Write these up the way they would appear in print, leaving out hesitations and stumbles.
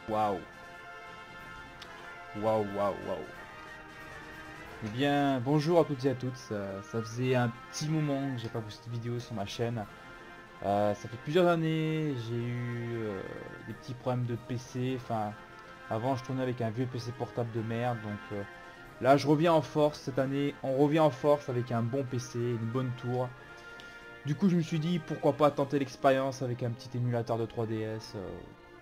Waouh. Waouh, waouh, waouh. Eh bien, bonjour à toutes et à tous. Ça faisait un petit moment que j'ai pas posté de vidéo sur ma chaîne. Ça fait plusieurs années, j'ai eu des petits problèmes de PC. Enfin, avant je tournais avec un vieux PC portable de merde. Donc là, je reviens en force cette année. On revient en force avec un bon PC, une bonne tour. Du coup, je me suis dit pourquoi pas tenter l'expérience avec un petit émulateur de 3DS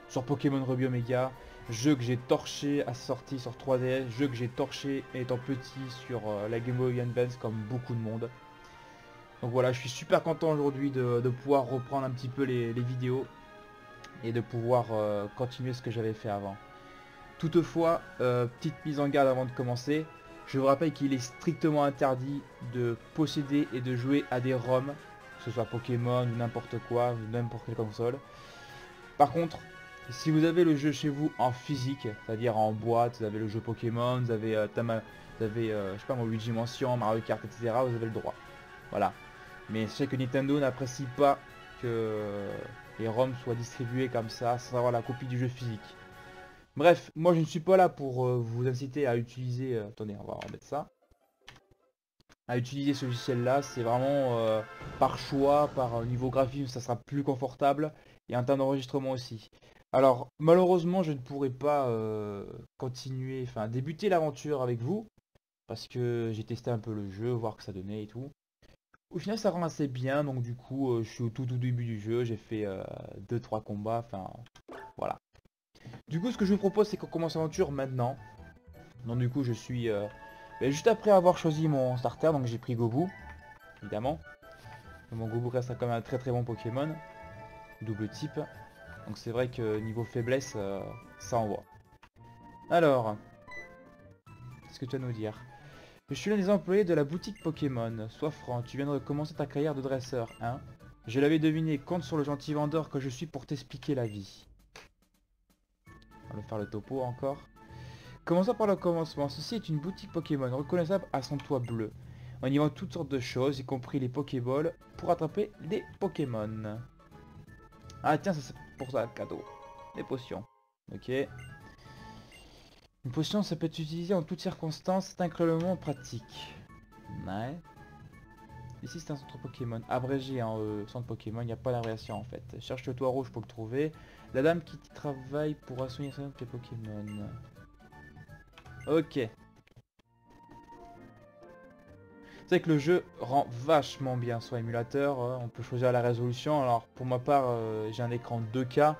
sur Pokémon Ruby Omega. Jeu que j'ai torché à sa sortie sur 3DS, jeu que j'ai torché étant petit sur la Game Boy Advance comme beaucoup de monde. Donc voilà, je suis super content aujourd'hui de pouvoir reprendre un petit peu les vidéos et de pouvoir continuer ce que j'avais fait avant. Toutefois, petite mise en garde avant de commencer, je vous rappelle qu'il est strictement interdit de posséder et de jouer à des ROM, que ce soit Pokémon ou n'importe quoi, ou n'importe quelle console. Par contre, si vous avez le jeu chez vous en physique, c'est-à-dire en boîte, vous avez le jeu Pokémon, vous avez, je sais pas moi, Luigi Mansion, Mario Kart, etc., vous avez le droit. Voilà. Mais sachez que Nintendo n'apprécie pas que les ROM soient distribués comme ça, sans avoir la copie du jeu physique. Bref, moi je ne suis pas là pour vous inciter à utiliser... attendez, on va remettre ça. À utiliser ce logiciel-là, c'est vraiment par choix, par niveau graphisme, ça sera plus confortable. Et en termes d'enregistrement aussi. Alors, malheureusement, je ne pourrai pas continuer, enfin débuter l'aventure avec vous. Parce que j'ai testé un peu le jeu, voir que ça donnait et tout. Au final, ça rend assez bien, donc du coup, je suis au tout début du jeu. J'ai fait 2-3 combats, enfin, voilà. Du coup, ce que je vous propose, c'est qu'on commence l'aventure maintenant. Donc du coup, je suis juste après avoir choisi mon starter, donc j'ai pris Gobu, évidemment. Mon Gobu reste quand même un très très bon Pokémon, double type. Donc c'est vrai que niveau faiblesse, ça envoie. Alors, qu'est-ce que tu vas nous dire? Je suis l'un des employés de la boutique Pokémon. Sois franc, tu viens de commencer ta carrière de dresseur, hein? Je l'avais deviné, compte sur le gentil vendeur que je suis pour t'expliquer la vie. On va faire le topo encore. Commençons par le commencement. Ceci est une boutique Pokémon reconnaissable à son toit bleu. On y vend toutes sortes de choses, y compris les Pokéballs, pour attraper des Pokémon. Ah tiens, ça c'est pour ça le cadeau. Les potions. Ok. Une potion, ça peut être utilisé en toutes circonstances, c'est incroyablement pratique. Ouais. Ici c'est un centre Pokémon, abrégé en centre Pokémon, il n'y a pas d'abréviation en fait. Cherche le toit rouge pour le trouver. La dame qui travaille pour soigner les Pokémon. Ok. C'est vrai que le jeu rend vachement bien son émulateur, on peut choisir la résolution. Alors pour ma part, j'ai un écran 2K,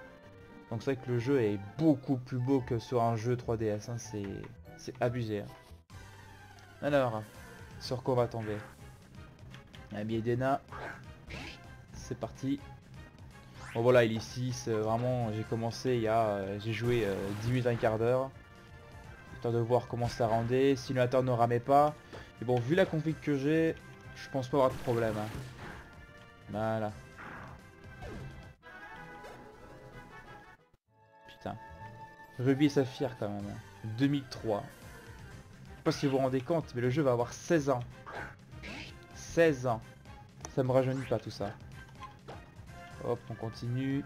donc c'est vrai que le jeu est beaucoup plus beau que sur un jeu 3DS, hein, c'est abusé. Hein. Alors, sur quoi on va tomber? Un billet d'Ena, c'est parti. Bon voilà, il est ici, c'est vraiment, j'ai commencé il y a, j'ai joué 10 minutes, un quart d'heure. Histoire de voir comment ça rendait, si l'émulateur ne ramait pas. Mais bon, vu la config que j'ai, je pense pas avoir de problème. Hein. Voilà. Putain. Ruby et Saphir quand même. 2003. Je sais pas si vous vous rendez compte, mais le jeu va avoir 16 ans. 16 ans. Ça me rajeunit pas tout ça. Hop, on continue.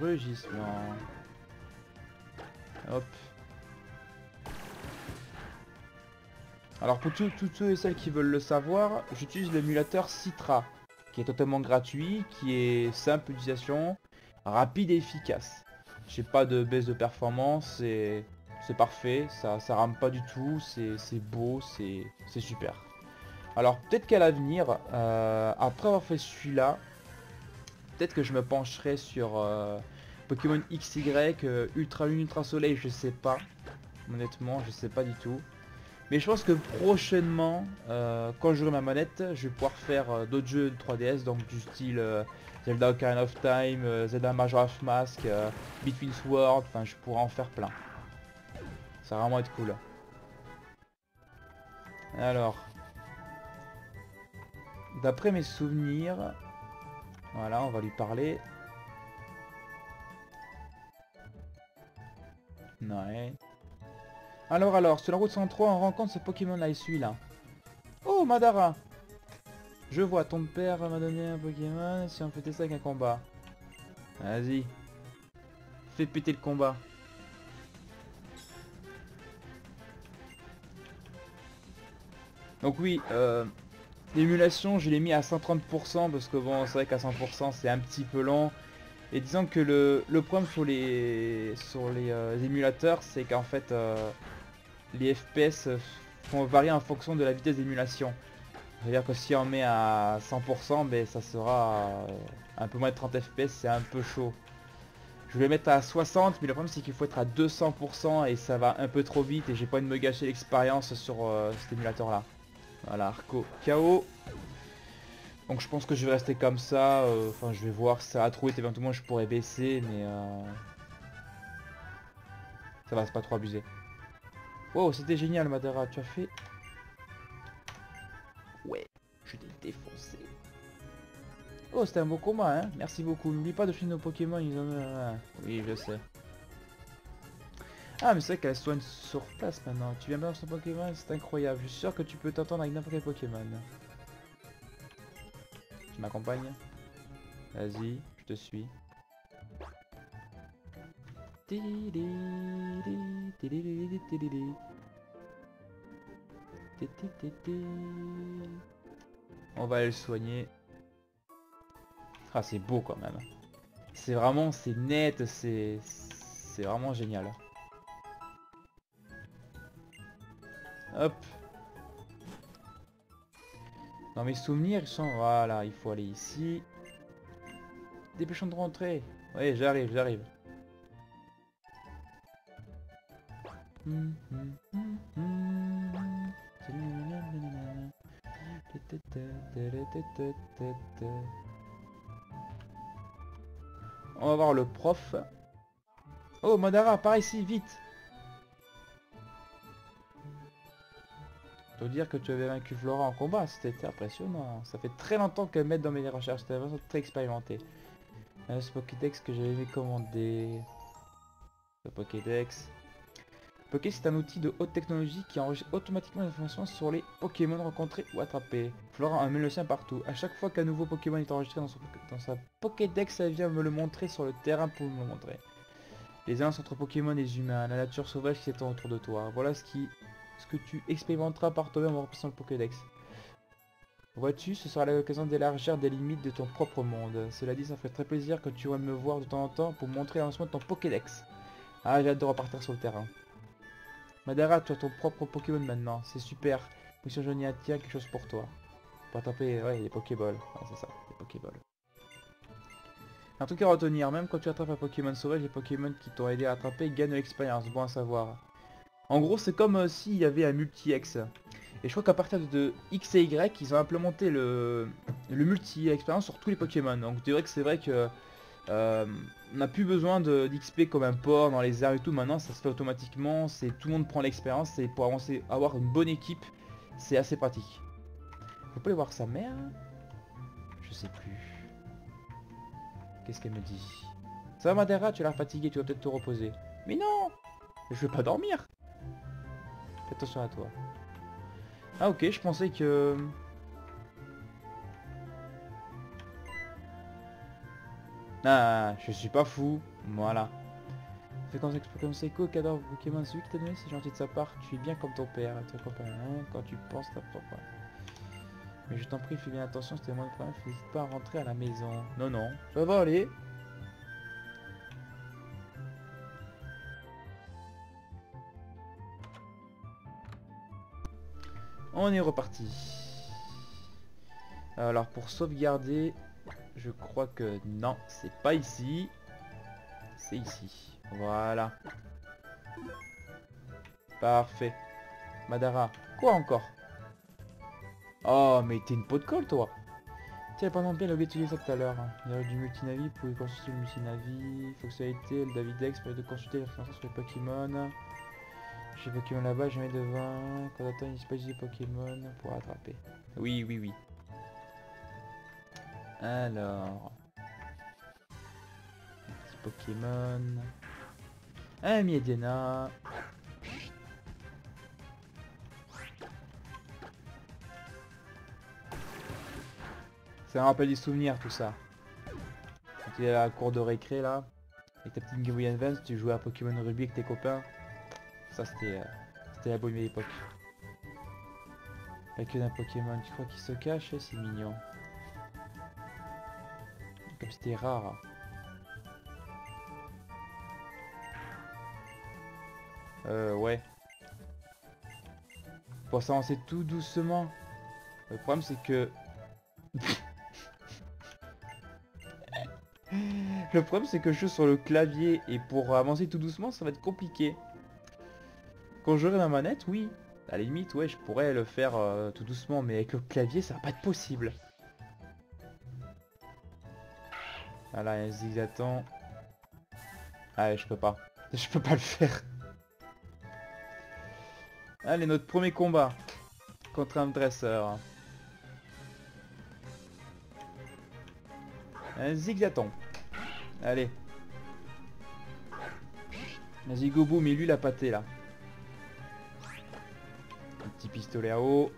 Rugissement. Hop. Alors pour tous ceux et celles qui veulent le savoir, j'utilise l'émulateur Citra, qui est totalement gratuit, qui est simple d'utilisation, rapide et efficace. J'ai pas de baisse de performance, c'est parfait, ça rame pas du tout, c'est beau, c'est super. Alors peut-être qu'à l'avenir, après avoir fait celui-là, peut-être que je me pencherai sur Pokémon XY, Ultra Lune, Ultra Soleil, je sais pas. Honnêtement, je sais pas du tout. Mais je pense que prochainement, quand j'aurai ma manette, je vais pouvoir faire d'autres jeux de 3DS, donc du style Zelda Ocarina of Time, Zelda Majora's Mask, Between Swords, enfin je pourrais en faire plein. Ça va vraiment être cool. Alors, d'après mes souvenirs, voilà, on va lui parler. Ouais. Alors, sur la route 103, on rencontre ce Pokémon là et celui-là. Oh, Madara! Je vois, ton père m'a donné un Pokémon, si on fait ça avec un combat. Vas-y. Fais péter le combat. Donc oui, l'émulation, je l'ai mis à 130% parce que bon, c'est vrai qu'à 100% c'est un petit peu lent. Et disons que le problème sur les émulateurs, c'est qu'en fait, les FPS vont varier en fonction de la vitesse d'émulation. C'est-à-dire que si on met à 100%, ben, ça sera un peu moins de 30 FPS, c'est un peu chaud. Je vais mettre à 60, mais le problème c'est qu'il faut être à 200% et ça va un peu trop vite et j'ai pas envie de me gâcher l'expérience sur cet émulateur là. Voilà, Arco KO. Donc je pense que je vais rester comme ça, enfin je vais voir si ça va trop vite, éventuellement je pourrais baisser, mais ça va, c'est pas trop abusé. Wow, c'était génial Madara, tu as fait... Ouais, je t'ai défoncé. Oh, c'était un beau combat, hein. Merci beaucoup. N'oublie pas de finir nos Pokémon, ils ont... Oui, je sais. Ah, mais c'est vrai qu'elle soigne sur place maintenant. Tu viens bien dans son Pokémon, c'est incroyable. Je suis sûr que tu peux t'entendre avec n'importe quel Pokémon. Tu m'accompagnes? Vas-y, je te suis. On va aller le soigner. Ah, c'est beau quand même. C'est vraiment, c'est net, c'est vraiment génial. Hop. Dans mes souvenirs, ils sont... Voilà, il faut aller ici. Dépêchons de rentrer. Oui, j'arrive, j'arrive. On va voir le prof. Oh, Madara, par ici, vite. Je dois dire que tu avais vaincu Flora en combat, c'était impressionnant. Ça fait très longtemps qu'elle met dans mes recherches, c'était vraiment très expérimenté. Ce Pokédex que j'avais commandé. Le Pokédex. Poké, c'est un outil de haute technologie qui enregistre automatiquement les informations sur les Pokémon rencontrés ou attrapés. Flora met le sien partout. À chaque fois qu'un nouveau Pokémon est enregistré dans sa Pokédex, elle vient me le montrer sur le terrain pour me le montrer. Les alliances entre Pokémon et humains, la nature sauvage qui s'étend autour de toi. Voilà ce que tu expérimenteras par toi-même en remplissant le Pokédex. Vois-tu, ce sera l'occasion d'élargir des limites de ton propre monde. Cela dit, ça ferait très plaisir que tu viennes me voir de temps en temps pour montrer l'avancement de ton Pokédex. Ah, j'ai hâte de repartir sur le terrain. Madara, tu as ton propre Pokémon maintenant, c'est super. Monsieur Johnny a quelque chose pour toi. Pour attraper, ouais, les Pokéballs. Ouais, c'est ça, les Pokéballs. Un truc à retenir, même quand tu attrapes un Pokémon sauvage, les Pokémon qui t'ont aidé à attraper gagnent de l'expérience, bon à savoir. En gros, c'est comme s'il y avait un multi-X. Et je crois qu'à partir de X et Y, ils ont implémenté le multi-expérience sur tous les Pokémon. Donc c'est vrai que on n'a plus besoin d'XP comme un port dans les airs et tout. Maintenant, ça se fait automatiquement. C'est tout le monde prend l'expérience et pour avancer, avoir une bonne équipe, c'est assez pratique. Faut pas aller voir sa mère. Je sais plus. Qu'est-ce qu'elle me dit? Ça va Madara, tu as l'air fatigué, tu vas peut-être te reposer. Mais non, je vais pas dormir. Fais attention à toi. Ah ok, je pensais que... Ah, je suis pas fou. Voilà. Fais comme Seiko, qu'adore Pokémon, celui qui t'a donné, c'est gentil de sa part. Tu es bien comme ton père, tu accompagnes quand tu penses ta propre. Mais je t'en prie, fais bien attention, c'était moins de problème, n'hésite pas à rentrer à la maison. Non, non, ça va aller. On est reparti. Alors pour sauvegarder, je crois que non, c'est pas ici. C'est ici. Voilà. Parfait. Madara. Quoi encore? Oh, mais t'es une peau de colle, toi. Tiens, pendant bien, il a oublié de utiliser ça tout à l'heure. Il y a du multinavi, vous pouvez consulter le multinavi. Fonctionnalité, le Davidex permet de consulter les références sur les Pokémon. J'ai Pokémon là-bas, je mets devant. Quand on attend, il pas utiliser Pokémon pour attraper. Oui, oui, oui. Alors. Petit Pokémon. Un Miedena. Ça me rappelle des souvenirs tout ça. Ok, t'étais à la cour de récré là, avec ta petite Game Boy Advance, tu jouais à Pokémon Ruby avec tes copains. Ça c'était la bonne vieille époque. La queue d'un Pokémon, tu crois qu'il se cache? C'est mignon. Comme c'était rare. Ouais. Pour s'avancer tout doucement. Le problème c'est que... Le problème c'est que je suis sur le clavier et pour avancer tout doucement ça va être compliqué. Quand j'aurai ma manette, oui. À la limite, ouais, je pourrais le faire tout doucement, mais avec le clavier ça va pas être possible. Voilà, un zigzatant. Ah, je peux pas. Je peux pas le faire. Allez, notre premier combat contre un dresseur. Un zigzaton. Allez. Vas-y, go boom, mais lui la pâté là. Un petit pistolet à eau.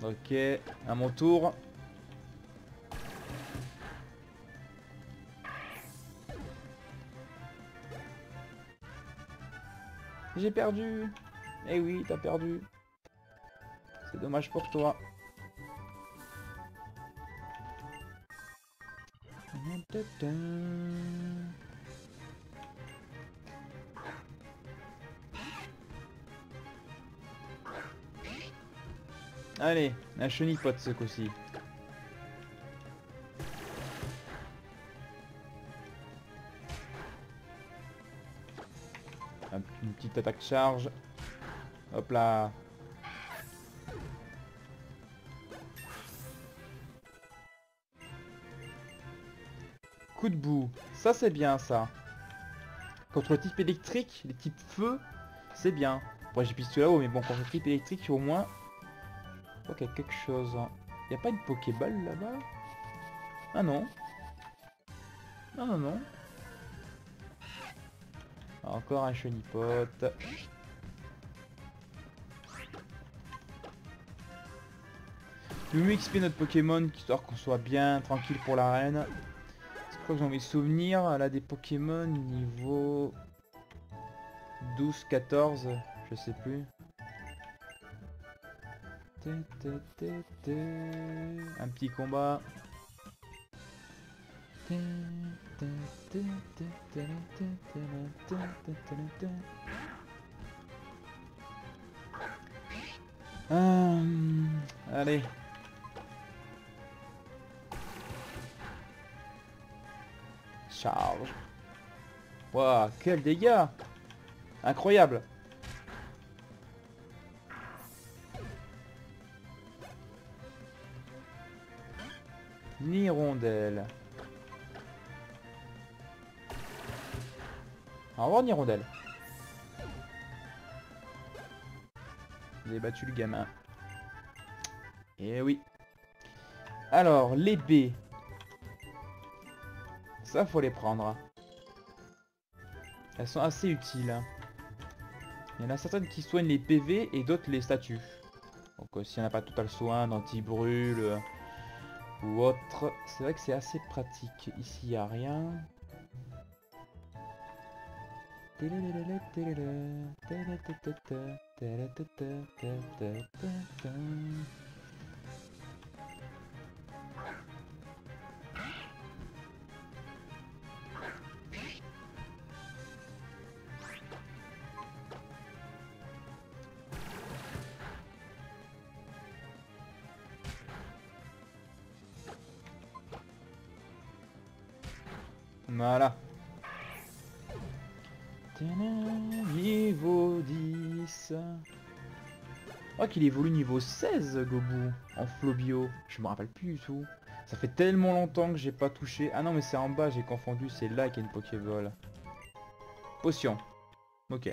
Ok, à mon tour. J'ai perdu. Eh oui, t'as perdu. C'est dommage pour toi. Allez, un chenipote ce coup-ci. Une petite attaque charge. Hop là. Coup de boue. Ça c'est bien ça. Contre le type électrique, les types feu, c'est bien. Bon, j'ai pistolet là-haut, mais bon, contre le type électrique, au moins... Je crois qu'il y a quelque chose. Il n'y a pas une Pokéball là-bas? Ah non. Non, non, non. Encore un chenipote. Je vais mieux XP notre Pokémon, histoire qu'on soit bien tranquille pour l'arène. Je crois que dans mes souvenirs, elle a des Pokémon niveau 12, 14, je sais plus. Un petit combat. Allez. Charge. Waouh, quel dégât! Incroyable! Nirondelle. Au revoir Nirondelle. J'ai battu le gamin. Et oui. Alors, les baies. Ça, faut les prendre. Elles sont assez utiles. Il y en a certaines qui soignent les PV et d'autres les statues. Donc s'il n'y en a pas total soin, d'anti-brûle ou autre, c'est vrai que c'est assez pratique. Ici, il n'y a rien. Voilà. Niveau 10. Oh qu'il évolue niveau 16 Gobu en Flobio. Je me rappelle plus du tout. Ça fait tellement longtemps que j'ai pas touché. Ah non mais c'est en bas, j'ai confondu, c'est là qu'il y a une Pokéball. Potion. Ok.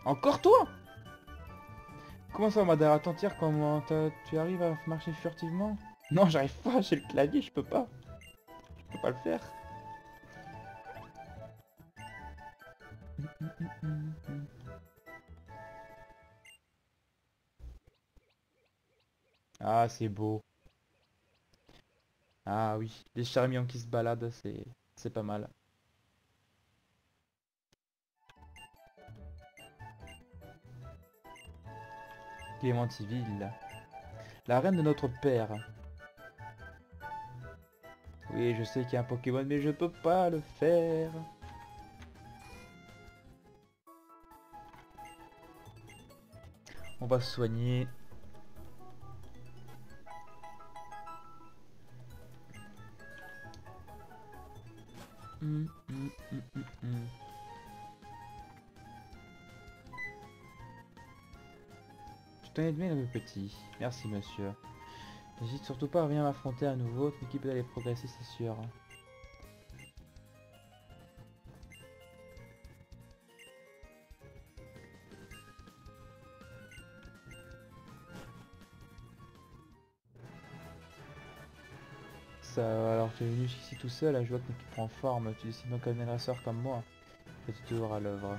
Encore toi? Comment ça Madara Tantière, comment tu arrives à marcher furtivement? Non j'arrive pas, j'ai le clavier, je peux pas. Je peux pas le faire. Ah, c'est beau. Ah oui, des charmillons qui se baladent, c'est pas mal. Clémentiville. La reine de notre père. Oui, je sais qu'il y a un Pokémon, mais je peux pas le faire. On va se soigner. Hum. Je t'en ai de le petit. Merci, monsieur. N'hésite surtout pas à venir m'affronter à nouveau. Ton équipe d'aller progresser, c'est sûr. Ça, alors tu es venu ici tout seul, je vois que ton équipe prend forme. Tu décides donc comme un agresseur comme moi. Je suis toujours à l'œuvre.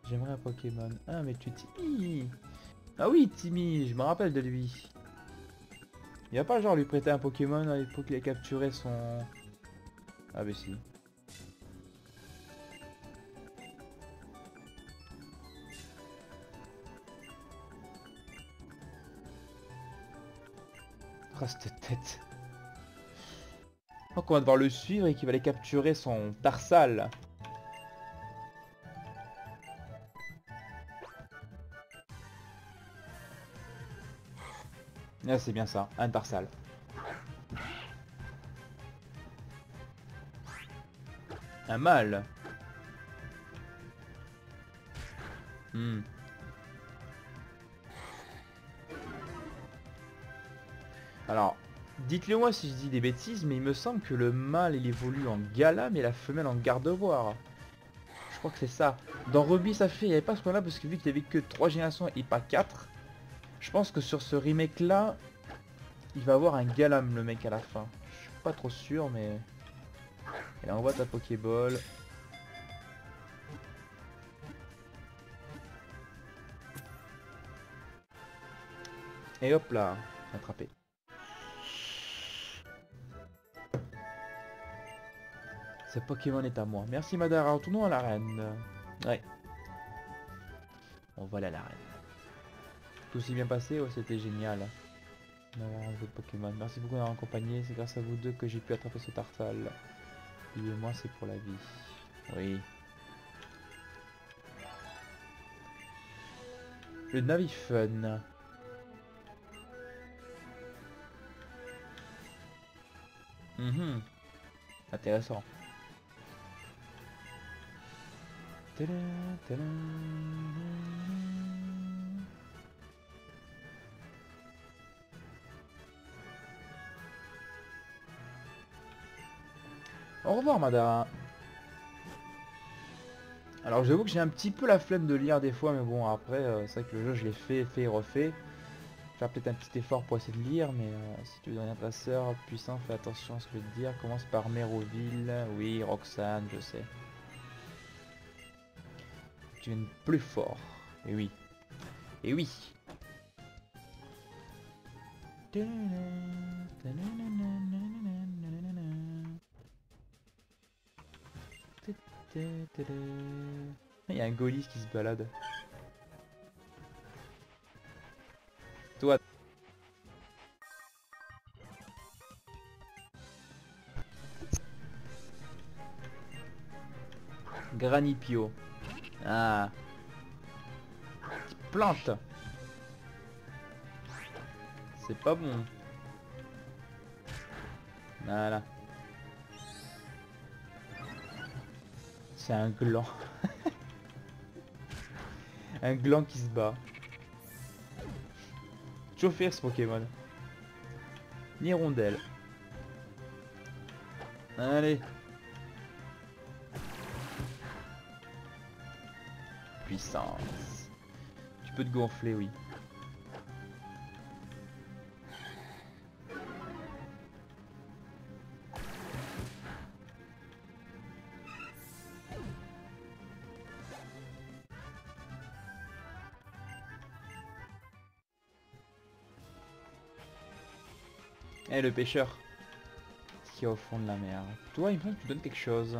J'aimerais un Pokémon. Ah, mais tu es Timmy. Ah oui, Timmy, je me rappelle de lui. Il va pas genre lui prêter un Pokémon à l'époque qu'il a capturé son... Ah bah si. Oh, cette tête. Donc on va devoir le suivre et qu'il va aller capturer son Tarsal. Ah, c'est bien ça, un Tarsal. Un mâle. Hmm. Alors, dites-le moi si je dis des bêtises, mais il me semble que le mâle il évolue en Galam et la femelle en Gardevoir. Je crois que c'est ça. Dans Ruby ça fait, il n'y avait pas ce point là parce que vu qu'il n'y avait que 3 générations et pas 4, je pense que sur ce remake là, il va avoir un Galam le mec à la fin. Je suis pas trop sûr mais... Et envoie ta Pokéball. Et hop là, attrapé. Ce Pokémon est à moi. Merci Madara, retournons à l'arène. Ouais. On va aller à l'arène. Tout s'est bien passé, ouais, c'était génial. D'avoir un jeu de Pokémon. Merci beaucoup d'avoir accompagné. C'est grâce à vous deux que j'ai pu attraper ce Tarsal. Lui et moi, c'est pour la vie. Oui. Le Navifun. Intéressant. Tadam, tadam. Au revoir Madara. Alors j'avoue que j'ai un petit peu la flemme de lire des fois, mais bon après c'est vrai que le jeu je l'ai fait et refait. Faire peut-être un petit effort pour essayer de lire, mais si tu veux devenir dresseur puissant, fais attention à ce que je vais te dire. Commence par Méroville, oui, Roxane, je sais. Tu viennes plus fort. Et oui. Et oui. Il y a un Golis qui se balade. Toi. Granipio. Ah. Plante. C'est pas bon. Voilà. C'est un gland. Un gland qui se bat. Toujours faire ce Pokémon. Hirondelle. Allez. Puissance. Tu peux te gonfler, oui. Eh, le pêcheur. Qui est au fond de la mer. Toi, il me semble que tu donnes quelque chose.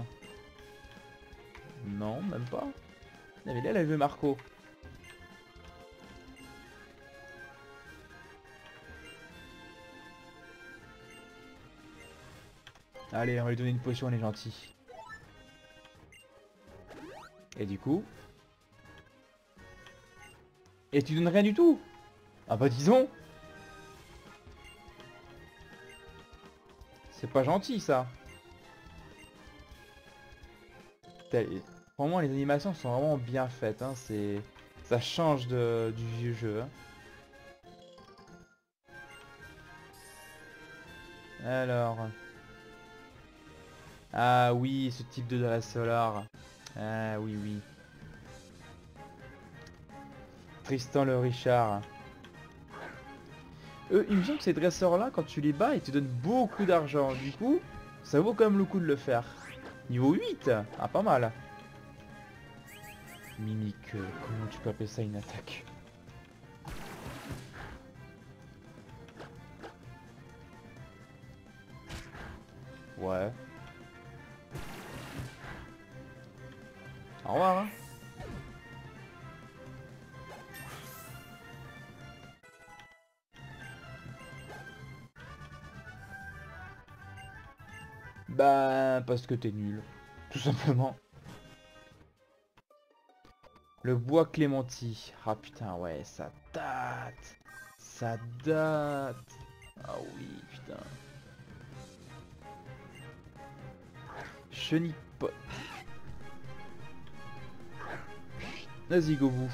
Non, même pas. Ah, mais là, elle a vu Marco. Allez, on va lui donner une potion, on est gentil. Et du coup... Et tu donnes rien du tout? Ah bah disons. C'est pas gentil ça. Vraiment les animations sont vraiment bien faites, hein. Ça change du vieux jeu, hein. Alors... Ah oui, ce type de Dressroir. Ah oui, oui. Tristan le Richard. Il me semble que ces dresseurs-là, quand tu les bats, ils te donnent beaucoup d'argent. Du coup, ça vaut quand même le coup de le faire. Niveau 8. Ah, pas mal. Mimique, comment tu peux appeler ça une attaque? Ouais. Au revoir, hein. Bah, parce que t'es nul. Tout simplement. Le bois Clémenti. Ah putain, ouais, ça date. Ça date. Ah oui, putain. Chenipote. Vas-y, go bout.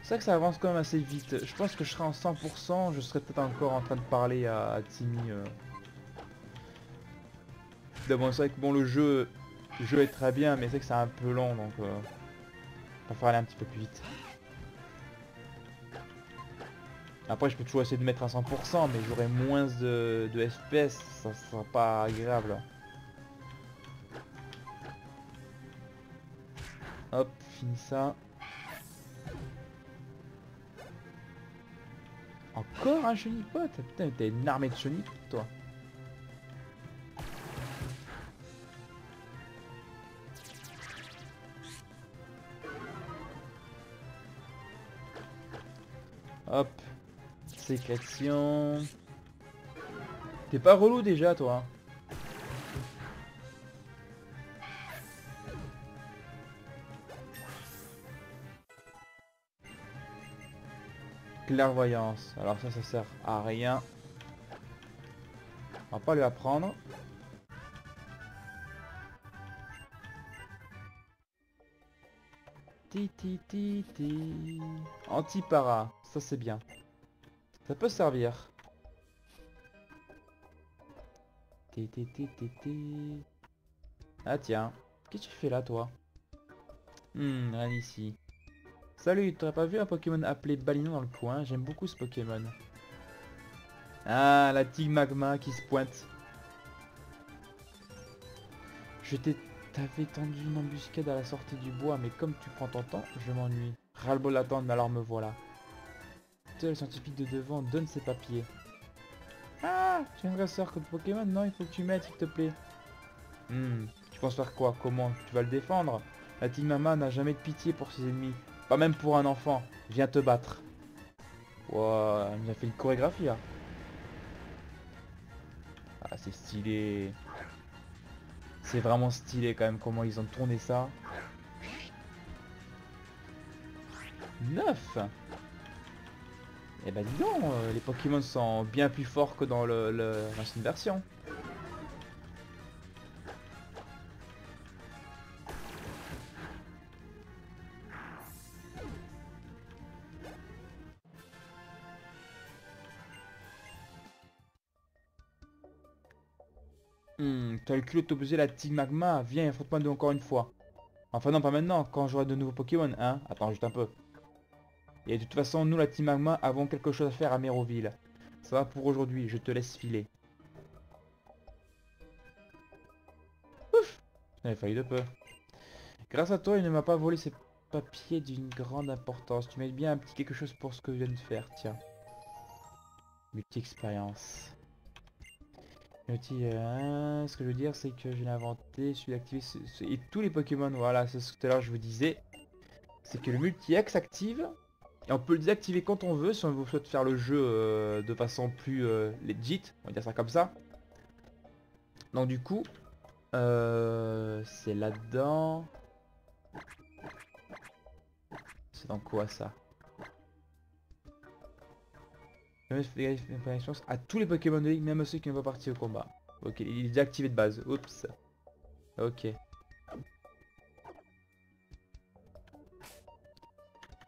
C'est vrai que ça avance quand même assez vite. Je pense que je serai en 100%, je serai peut-être encore en train de parler à Timmy. Bon, c'est vrai que bon, le jeu est très bien, mais c'est vrai que c'est un peu lent, donc va falloir aller un petit peu plus vite. Après, je peux toujours essayer de mettre à 100%, mais j'aurai moins de FPS, ça sera pas agréable. Hop, fini ça. Encore un chenipote? Putain, t'as une armée de chenipotes, toi. Hop. Sécrétion. T'es pas relou déjà, toi? Clairvoyance. Alors ça sert à rien. On va pas lui apprendre. Ti ti ti ti. Anti-para. Ça c'est bien. Ça peut servir. Ti ti ti ti ti. Ah tiens. Qu'est-ce que tu fais là, toi? Rien ici. Salut, t'aurais pas vu un Pokémon appelé Balinon dans le coin? J'aime beaucoup ce Pokémon. Ah, la Tigre Magma qui se pointe. T'avais tendu une embuscade à la sortie du bois, mais comme tu prends ton temps, je m'ennuie. Ras-le-bol d'attendre, mais alors me voilà. Toi, le scientifique de devant donne ses papiers. Ah, tu es un dresseur comme Pokémon? Non, il faut que tu m'aides, s'il te plaît. Tu penses faire quoi? Comment? Tu vas le défendre? La Tigre Magma n'a jamais de pitié pour ses ennemis. Pas même pour un enfant. Viens te battre. Wow, il a fait une chorégraphie là. Ah, c'est stylé. C'est vraiment stylé quand même comment ils ont tourné ça. 9. Eh ben dis donc, les Pokémon sont bien plus forts que dans l'ancienne version. T'as le culot de t'opposer la Tigre Magma, viens, affronte-moi de encore une fois. Enfin non, pas maintenant, quand j'aurai de nouveaux Pokémon, hein. Attends, juste un peu. Et de toute façon, nous la Team Magma avons quelque chose à faire à Méroville. Ça va pour aujourd'hui, je te laisse filer. Ouf! J'en ai failli de peu. Grâce à toi, il ne m'a pas volé ses papier d'une grande importance. Tu mets bien un petit quelque chose pour ce que je viens de faire, tiens. Multi-expérience. Ce que je veux dire, c'est que je l'ai inventé, je suis activé et tous les Pokémon, voilà, c'est ce que tout à l'heure je vous disais. C'est que le multi-X s'active, et on peut le désactiver quand on veut, si on veut souhaite faire le jeu de façon plus legit, on va dire ça comme ça. Donc du coup, c'est là-dedans. C'est dans quoi ça? À tous les Pokémon de ligue, même ceux qui n'ont pas parti au combat. Ok, il est déjà activé de base. Oups. Ok.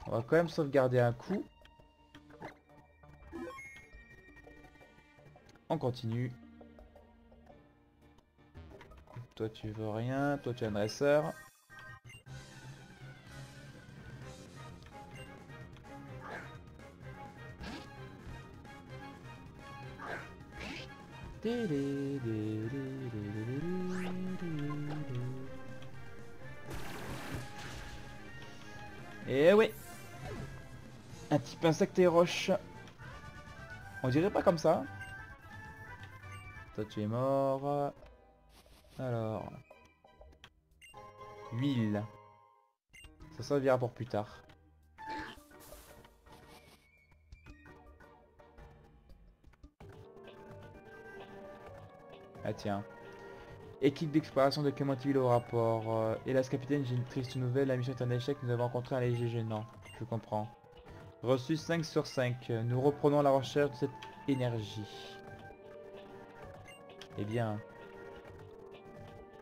On va quand même sauvegarder un coup. On continue. Toi tu veux rien, toi tu es un dresseur. Et ouais. Un type insecte et roche. On dirait pas comme ça. Toi tu es mort. Alors. Huile. Ça servira pour plus tard. Ah tiens. Équipe d'exploration de Clémentville au rapport. Hélas capitaine, j'ai une triste nouvelle. La mission est un échec. Nous avons rencontré un léger gênant. Je comprends. Reçu 5 sur 5. Nous reprenons la recherche de cette énergie. Eh bien.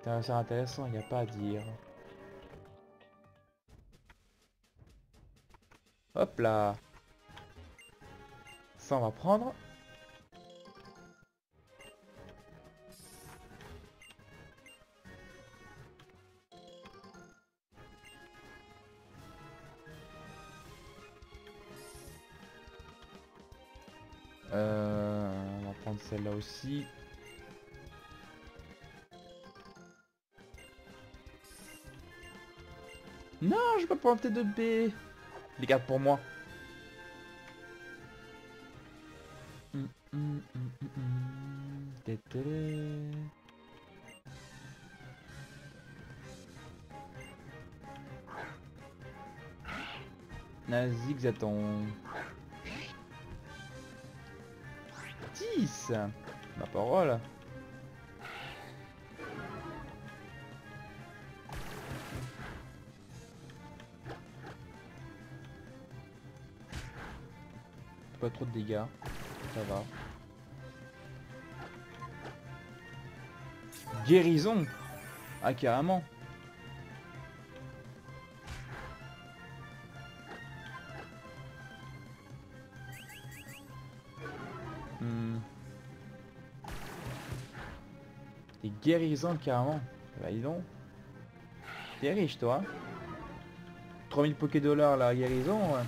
C'est intéressant, il n'y a pas à dire. Hop là. Ça on va prendre. On va prendre celle-là aussi. Non, je peux pas prendre T2B. Les garde pour moi. Zigzaton. 10. Ma parole. Pas trop de dégâts. Ça va. Guérison. Ah carrément. T'es guérison carrément. Bah dis donc. T'es riche toi. 3000 Poké-Dollars la guérison. Ouais.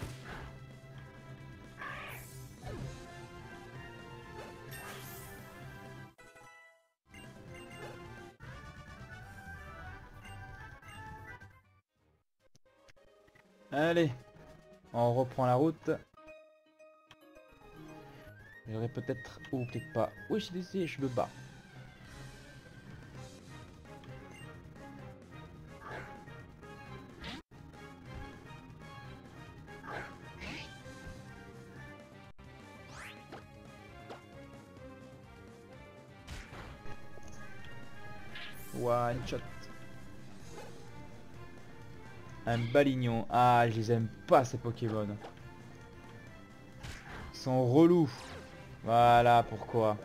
Allez. On reprend la route. J'aurais peut-être... ou peut-être pas. Oui, j'ai décidé, je me bats. One shot. Un balignon. Ah, je les aime pas ces Pokémon. Ils sont relous. Voilà pourquoi.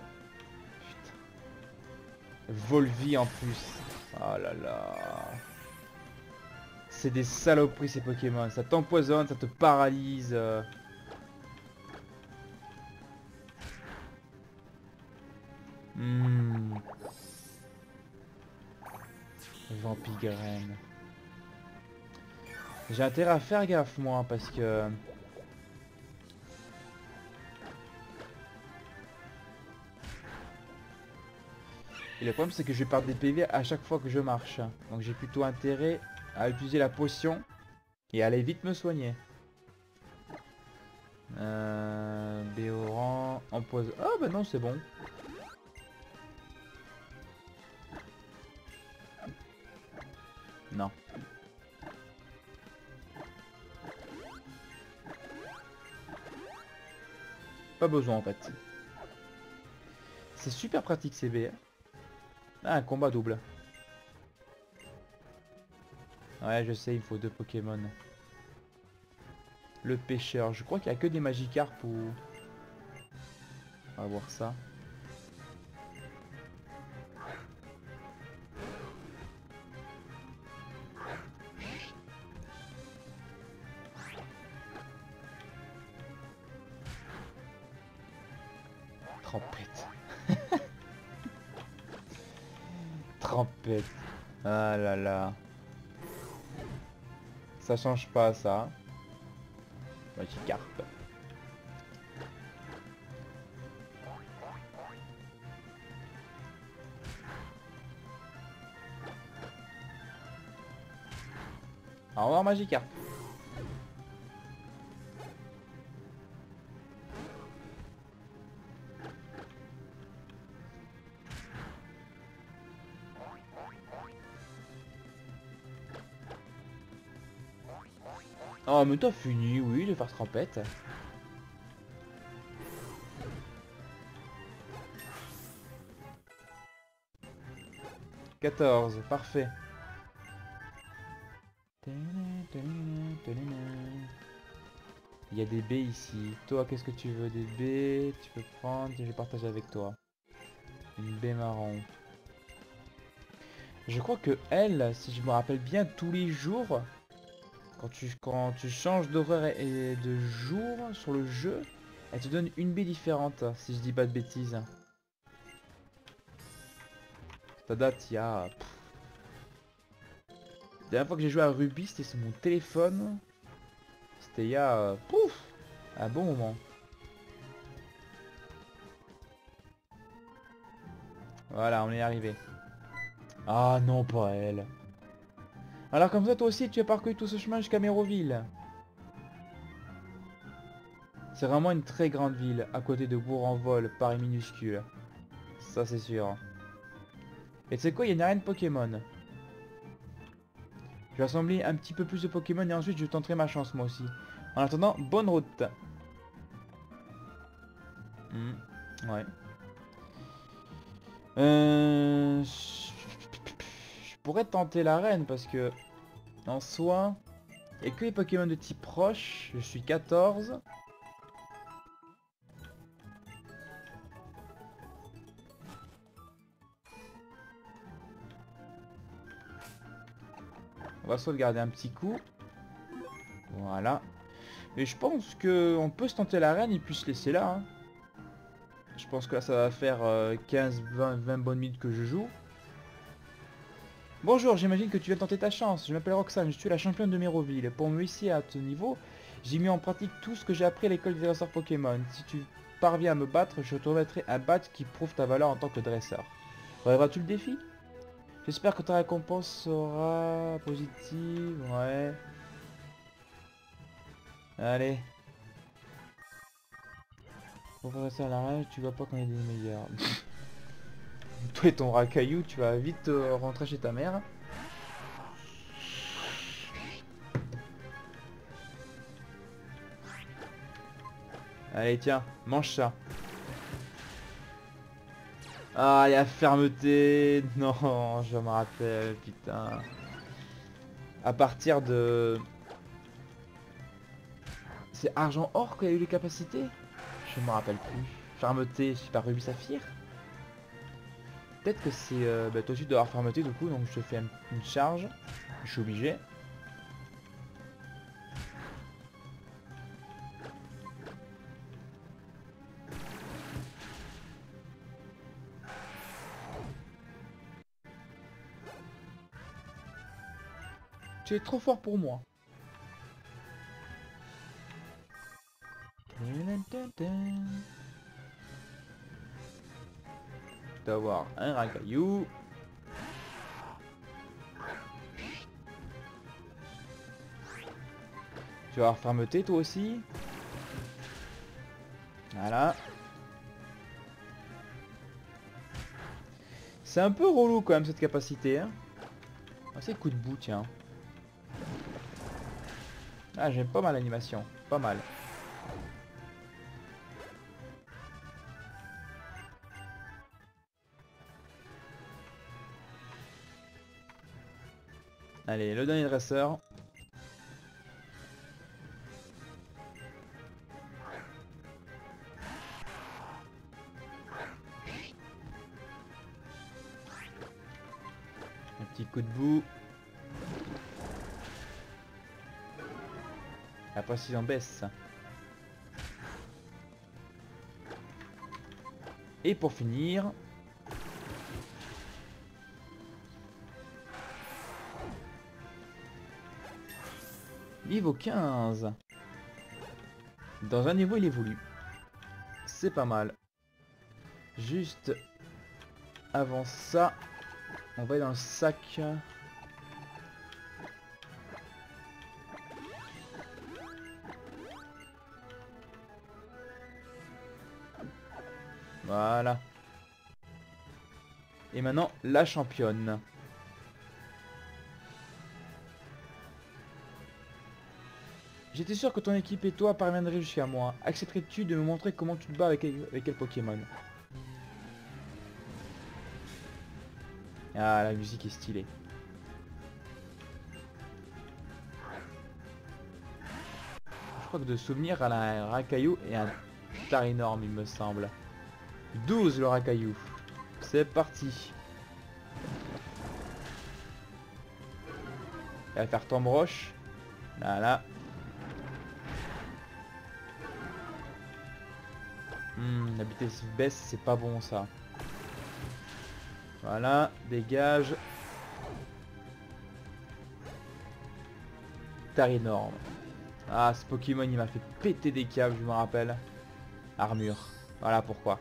Putain. Volvi en plus. Oh là là. C'est des saloperies ces Pokémon. Ça t'empoisonne, ça te paralyse. Vampigraine. J'ai intérêt à faire gaffe moi parce que... Et le problème c'est que je vais perdre des PV à chaque fois que je marche. Donc j'ai plutôt intérêt à utiliser la potion Et allez vite me soigner. Béoran, empoisonne. Ah bah non, c'est bon. Non. Pas besoin en fait. C'est super pratique CB. Ah, un combat double. Ouais, je sais, il faut 2 Pokémon. Le pêcheur. Je crois qu'il n'y a que des Magikarp ou... On va voir ça. Trempette. Trempette. Ah là là. Ça change pas ça. Magikarp. Au revoir Magikarp. Oh mais t'as fini, oui, de faire trempette. « 14, parfait. Il y a des baies ici. Toi, qu'est-ce que tu veux? Des baies? Tu peux prendre, je vais partager avec toi. Une baie marron. Je crois que elle, si je me rappelle bien, tous les jours, quand tu changes d'horaire et de jour sur le jeu, elle te donne une baie différente, si je dis pas de bêtises. Ça date il y a... La dernière fois que j'ai joué à Ruby, c'était sur mon téléphone. C'était il y a... pouf, un bon moment. Voilà, on est arrivé. Ah non, pas elle. Alors comme ça, toi aussi, tu as parcouru tout ce chemin jusqu'à Méroville. C'est vraiment une très grande ville, à côté de Bourg-en-Vol, Paris minuscule. Ça, c'est sûr. Et tu sais quoi, il y a une arène Pokémon. Je vais assembler un petit peu plus de Pokémon et ensuite je tenterai ma chance moi aussi. En attendant, bonne route. Ouais. Je pourrais tenter l'arène parce que en soi, il n'y a que les Pokémon de type roche. Je suis 14. On va sauvegarder un petit coup. Voilà. Et je pense que on peut se tenter l'arène et puis se laisser là. Hein. Je pense que là ça va faire 15, 20 bonnes minutes que je joue. Bonjour, j'imagine que tu viens tenter ta chance. Je m'appelle Roxane, je suis la championne de Méroville. Pour me hisser à ton niveau, j'ai mis en pratique tout ce que j'ai appris à l'école des dresseurs Pokémon. Si tu parviens à me battre, je te remettrai un badge qui prouve ta valeur en tant que dresseur. Relèveras-tu le défi? J'espère que ta récompense sera positive. Ouais. Allez. Pour faire ça à l'arène, tu vois pas qu'on est des meilleurs. Toi et ton racaillou, tu vas vite rentrer chez ta mère. Allez, tiens, mange ça. Ah, la fermeté. Non, je me rappelle, putain. À partir de... C'est argent or qui a eu les capacités? Je me rappelle plus. Fermeté, je sais pas, Rubis Saphir? Peut-être que c'est... bah, toi aussi tu dois avoir fermeté du coup, donc je te fais une charge. Je suis obligé. Tu es trop fort pour moi. D'avoir un racaillou. Tu vas avoir fermeté toi aussi. Voilà. C'est un peu relou quand même cette capacité. Hein. Ah, c'est coup de bout, tiens. Ah, j'aime pas mal l'animation. Pas mal. Allez, le dernier dresseur. Un petit coup de bout. La précision baisse. Et pour finir... Niveau 15. Dans un niveau il évolue. C'est pas mal. Juste avant ça, on va aller dans le sac. Voilà. Et maintenant, la championne. J'étais sûr que ton équipe et toi parviendraient jusqu'à moi. Accepterais-tu de me montrer comment tu te bats avec quel Pokémon? Ah, la musique est stylée. Je crois que de souvenir, elle a un Racaillou et un Tarinorm, il me semble. 12 le Racaillou. C'est parti. Elle va faire tombe roche. Voilà. La vitesse baisse, c'est pas bon ça. Voilà, dégage. Tarinorm. Ah, ce Pokémon il m'a fait péter des câbles, je me rappelle. Armure. Voilà pourquoi.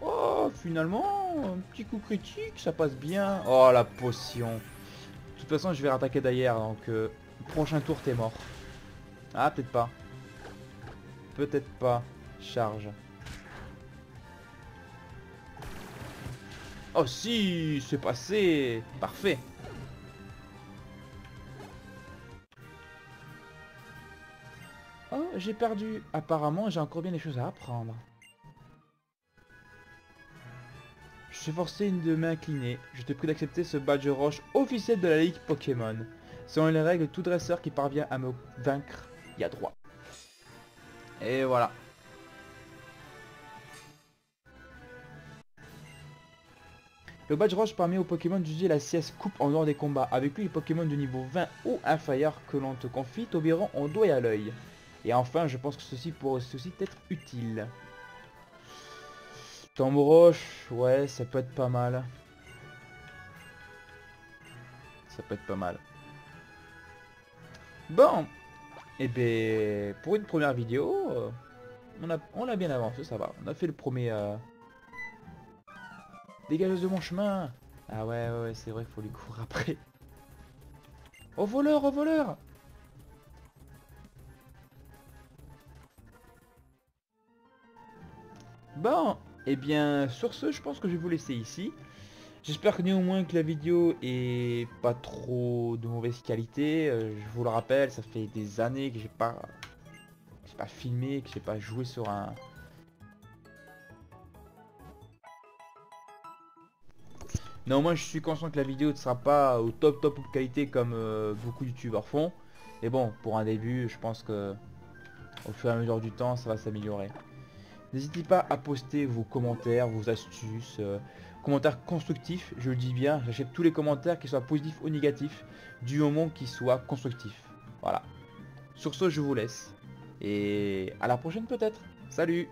Oh, finalement, un petit coup critique, ça passe bien. Oh, la potion. De toute façon, je vais rattaquer d'ailleurs, donc prochain tour, t'es mort. Ah, peut-être pas. Peut-être pas. Charge. Oh si, c'est passé. Parfait. Oh, j'ai perdu. Apparemment, j'ai encore bien des choses à apprendre. Je suis forcé de m'incliner. Je te prie d'accepter ce badge roche officiel de la Ligue Pokémon. Selon les règles, tout dresseur qui parvient à me vaincre y a droit. Et voilà. Le badge roche permet aux Pokémon d'utiliser la CS coupe en dehors des combats. Avec lui, les Pokémon de niveau 20 ou inférieur que l'on te confie t'obéiront en doigt et à l'œil. Et enfin, je pense que ceci pourrait aussi être utile. Tombe roche, ouais, ça peut être pas mal. Ça peut être pas mal. Bon, et ben pour une première vidéo, on a bien avancé, ça va. On a fait le premier... Dégage de mon chemin. Ah ouais, c'est vrai qu'il faut lui courir après. Au voleur, au voleur. Bon, et bien sur ce, je pense que je vais vous laisser ici. J'espère que néanmoins que la vidéo est pas trop de mauvaise qualité. Je vous le rappelle, ça fait des années que j'ai pas filmé, que j'ai pas joué sur un... Néanmoins, je suis conscient que la vidéo ne sera pas au top qualité comme beaucoup de youtubeurs font. Et bon, pour un début, je pense que au fur et à mesure du temps, ça va s'améliorer. N'hésitez pas à poster vos commentaires, vos astuces, commentaires constructifs, je le dis bien, j'achète tous les commentaires qui soient positifs ou négatifs, du moment qu'ils soient constructifs. Voilà. Sur ce, je vous laisse. Et à la prochaine peut-être. Salut!